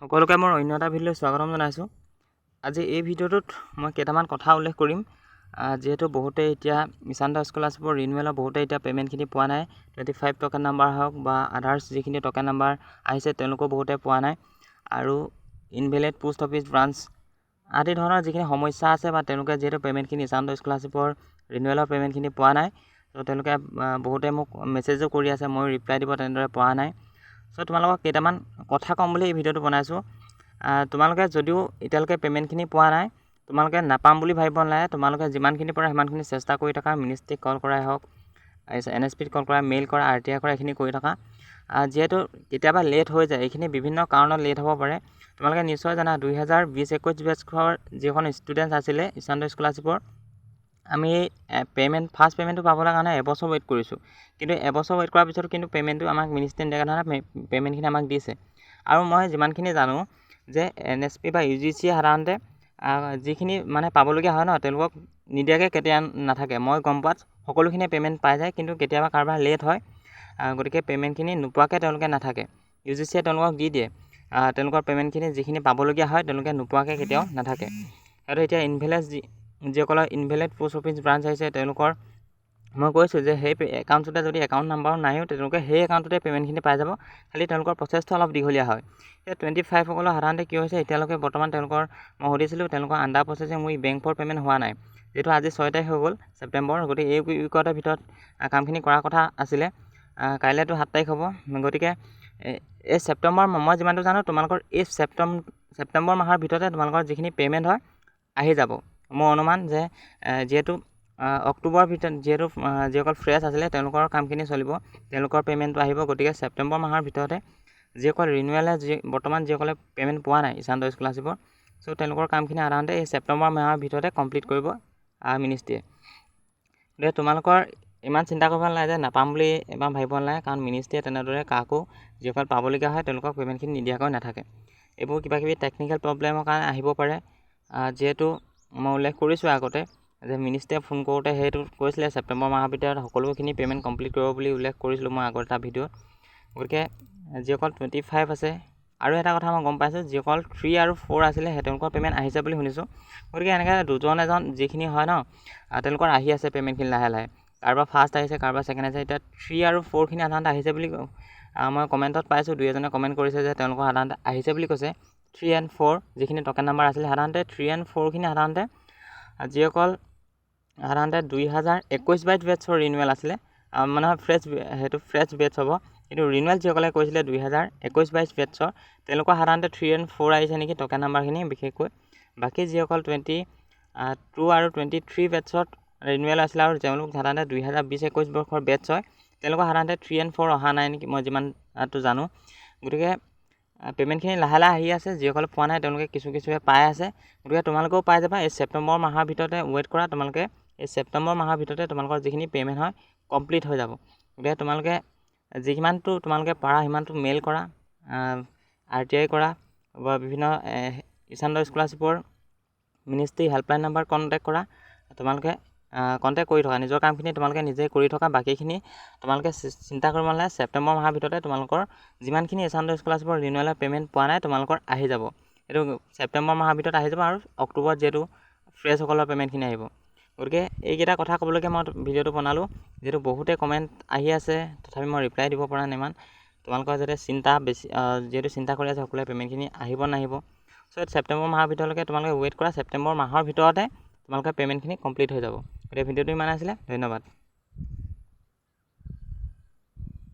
সকলোকে মোৰ অন্য এটা ভিডিঅ'লৈ স্বাগতম জনাইছোঁ। আজি এই ভিডিঅ'টোত মই কেইটামান কথা উল্লেখ কৰিম। যেহেতু বহুতে এতিয়া ঈশান্ত স্কলাৰশ্বিপৰ ৰিনিউৱেলৰ বহুতে এতিয়া পে'মেণ্টখিনি পোৱা নাই। 25 টকেন নাম্বাৰ হওক বা আদাৰ্ছ যিখিনি টকেন নাম্বাৰ আহিছে তেওঁলোকো বহুতে পোৱা নাই। আৰু ইনভেলিড পোষ্ট অফিচ ব্ৰাঞ্চ আদি ধৰণৰ যিখিনি সমস্যা আছে বা তেওঁলোকে যিহেতু পে'মেণ্টখিনি ঈশান্ত স্কলাৰশ্বিপৰ ৰিনিউৱেলৰ পে'মেণ্টখিনি পোৱা নাই, ত' তেওঁলোকে বহুতে মোক মেছেজো কৰি আছে, মই ৰিপ্লাই দিব তেনেদৰে পোৱা নাই। চ' তোমালোকক কেইটামান কথা ক'ম বুলি এই ভিডিঅ'টো বনাইছোঁ। তোমালোকে যদিও এতিয়ালৈকে পে'মেণ্টখিনি পোৱা নাই, তোমালোকে নাপাম বুলি ভাবিব নালাগে। তোমালোকে যিমানখিনি পৰা সিমানখিনি চেষ্টা কৰি থকা, মিনিষ্ট্ৰীক কল কৰাই হওক, NSPত কল কৰা, মেইল কৰা, RTI কৰা, এইখিনি কৰি থকা। যিহেতু কেতিয়াবা লেট হৈ যায়, এইখিনি বিভিন্ন কাৰণত লেট হ'ব পাৰে। তোমালোকে নিশ্চয় জানা 2020-21 বেটছৰ যিখন ষ্টুডেণ্টছ আছিলে ঈশান্ত স্কলাৰশ্বিপৰ, আমি ফাৰ্ষ্ট পে'মেণ্টটো পাবলৈ কাৰণে এবছৰ ৱেইট কৰিছোঁ। কিন্তু এবছৰ ৱেইট কৰাৰ পিছতো কিন্তু পে'মেণ্টটো আমাক মিনিষ্ট্ৰীয়ে নিদিয়াৰ কাৰণে পে'মেণ্টখিনি আমাক দিছে। আৰু মই যিমানখিনি জানো যে NSP বা UGC সাধাৰণতে যিখিনি মানে পাবলগীয়া হয় ন, তেওঁলোকক নিদিয়াকৈ কেতিয়া নাথাকে। মই গম পোৱাত সকলোখিনিয়ে পে'মেণ্ট পাই যায়, কিন্তু কেতিয়াবা কাৰোবাৰ লেট হয়, গতিকে পে'মেণ্টখিনি নোপোৱাকৈ তেওঁলোকে নাথাকে। UGCয়ে তেওঁলোকক দি দিয়ে তেওঁলোকৰ পে'মেণ্টখিনি, যিখিনি পাবলগীয়া হয় তেওঁলোকে নোপোৱাকৈ কেতিয়াও নাথাকে। আৰু এতিয়া যিসকলৰ ইনভেলিড পোষ্ট অফিচ ব্ৰাঞ্চ আহিছে তেওঁলোকৰ মই কৈছোঁ যে সেই একাউণ্টটোতে যদি একাউণ্ট নাম্বাৰো নাইও, তেওঁলোকে সেই একাউণ্টটোতে পে'মেণ্টখিনি পাই যাব। খালি তেওঁলোকৰ প্ৰচেছটো অলপ দীঘলীয়া হয়। সেই 25 সকলৰ সাধাৰণতে কি হৈছে, এতিয়ালৈকে বৰ্তমান তেওঁলোকৰ মই সুধিছিলোঁ, তেওঁলোকৰ under processing bank for payment হোৱা নাই। যিহেতু আজি 6 তাৰিখ হৈ গ'ল ছেপ্টেম্বৰ, গতিকে এই উইকতে ভিতৰত কামখিনি কৰাৰ কথা আছিলে। কাইলৈতো 7 তাৰিখ হ'ব। গতিকে এই ছেপ্টেম্বৰ, মই যিমানটো জানো তোমালোকৰ এই ছেপ্টেম্বৰ মাহৰ ভিতৰতে তোমালোকৰ যিখিনি পে'মেণ্ট হয় আহি যাব। মোৰ অনুমান যে যিহেতু অক্টোবৰৰ ভিতৰত যিহেতু যিসকল ফ্ৰেছ আছিলে তেওঁলোকৰ কামখিনি চলিব, তেওঁলোকৰ পে'মেণ্টটো আহিব। গতিকে ছেপ্টেম্বৰ মাহৰ ভিতৰতে যিসকল ৰিনিউৱেলে বৰ্তমান যিসকলে পে'মেণ্ট পোৱা নাই ঈশান্ত স্কলাৰশ্বিপৰ, চ' তেওঁলোকৰ কামখিনি সাধাৰণতে এই ছেপ্টেম্বৰ মাহৰ ভিতৰতে কমপ্লিট কৰিব মিনিষ্ট্ৰীয়ে। গতিকে তোমালোকৰ ইমান চিন্তা কৰিব নালাগে যে নাপাম বুলি এবাৰ ভাবিব নালাগে, কাৰণ মিনিষ্ট্ৰীয়ে তেনেদৰে কাকো যিসকল পাবলগীয়া হয় তেওঁলোকক পে'মেণ্টখিনি নিদিয়াকৈ নাথাকে। এইবোৰ কিবাকিবি টেকনিকেল প্ৰব্লেমৰ কাৰণে আহিব পাৰে। যিহেতু মই উল্লেখ কৰিছোঁ আগতে যে মিনিষ্ট্ৰীয়ে ফোন কৰোঁতে সেইটো কৈছিলে ছেপ্টেম্বৰ মাহৰ ভিতৰত সকলোখিনি পে'মেণ্ট কমপ্লিট কৰিব বুলি উল্লেখ কৰিছিলোঁ মই আগৰ এটা ভিডিঅ'ত। গতিকে যিসকল 25 আছে, আৰু এটা কথা মই গম পাইছোঁ যিসকল 3 আৰু 4 আছিলে সেই তেওঁলোকৰ পে'মেণ্ট আহিছে বুলি শুনিছোঁ। গতিকে এনেকৈ দুজন এজন যিখিনি হয় ন, তেওঁলোকৰ আহি আছে পে'মেণ্টখিনি লাহে লাহে। কাৰোবাৰ ফাৰ্ষ্ট আহিছে, কাৰোবাৰ ছেকেণ্ড আহিছে। এতিয়া 3 আৰু 4খিনি সাধাৰণতে আহিছে বুলি মই কমেণ্টত পাইছোঁ, 2-এজনে কমেণ্ট কৰিছে যে তেওঁলোকৰ সাধাৰণতে আহিছে বুলি কৈছে। 3 and 4 যিখিনি টকেন নাম্বাৰ আছিলে, সাধাৰণতে 3 and 4খিনি সাধাৰণতে যিসকল সাধাৰণতে 2021-22 বেটছৰ ৰিনিউৱেল আছিলে, মানে সেইটো ফ্ৰেছ বেটছ হ'ব। কিন্তু ৰিনিউৱেল যিসকলে কৈছিলে 2021-22 বেটছৰ, তেওঁলোকৰ সাধাৰণতে 3 and 4 আহিছে নেকি টকেন নাম্বাৰখিনি বিশেষকৈ। বাকী যিসকল 22 আৰু 23 বেটছত ৰিনিউৱেল আছিলে আৰু তেওঁলোক সাধাৰণতে 2020-21 বৰ্ষৰ বেটছ হয়, তেওঁলোকৰ সাধাৰণতে 3 and 4 অহা নাই নেকি, মই যিমানটো জানো। গতিকে পে'মেণ্টখিনি লাহে লাহে আহি আছে। যিসকলে পোৱা নাই তেওঁলোকে কিছুৱে পাই আছে। গতিকে তোমালোকেও পাই যাবা। এই ছেপ্টেম্বৰ মাহৰ ভিতৰতে ৱেইট কৰা। তোমালোকে এই ছেপ্টেম্বৰ মাহৰ ভিতৰতে তোমালোকৰ যিখিনি পে'মেণ্ট হয় কমপ্লিট হৈ যাব। গতিকে তোমালোকে যিমানটো তোমালোকে পাৰা সিমানটো মেইল কৰা, RTI কৰা, বা বিভিন্ন ঈশান্ত স্কলাৰশ্বিপৰ মিনিষ্ট্ৰী হেল্পলাইন নাম্বাৰ কণ্টেক্ট কৰা। তোমালোকে কণ্টেক্ট কৰি থকা, নিজৰ কামখিনি তোমালোকে নিজে কৰি থকা। বাকীখিনি তোমালোকে চিন্তা কৰিব নালাগে। ছেপ্টেম্বৰ মাহৰ ভিতৰতে তোমালোকৰ যিমানখিনি ঈশান্ত স্কলাৰশ্বিপৰ ৰিনিউৱেলৰ পে'মেণ্ট পোৱা নাই তোমালোকৰ আহি যাব। এইটো ছেপ্টেম্বৰ মাহৰ ভিতৰত আহি যাব, আৰু অক্টোবৰত যিহেতু ফ্ৰেছসকলৰ পে'মেণ্টখিনি আহিব। গতিকে এইকেইটা কথা ক'বলৈকে মই ভিডিঅ'টো বনালোঁ। যিহেতু বহুতে কমেণ্ট আহি আছে, তথাপি মই ৰিপ্লাই দিব পৰা নাই ইমান। তোমালোকৰ যাতে যিহেতু চিন্তা কৰি আছে সকলোৱে পে'মেণ্টখিনি আহিব নাহিব। চ' ছেপ্টেম্বৰ মাহৰ ভিতৰলৈকে তোমালোকে ৱেইট কৰা। ছেপ্টেম্বৰ মাহৰ ভিতৰতে তোমালোকৰ পে'মেণ্টখিনি কমপ্লিট হৈ যাব। গতিকে ভিডিঅ'টো ইমান আছিলে। ধন্যবাদ।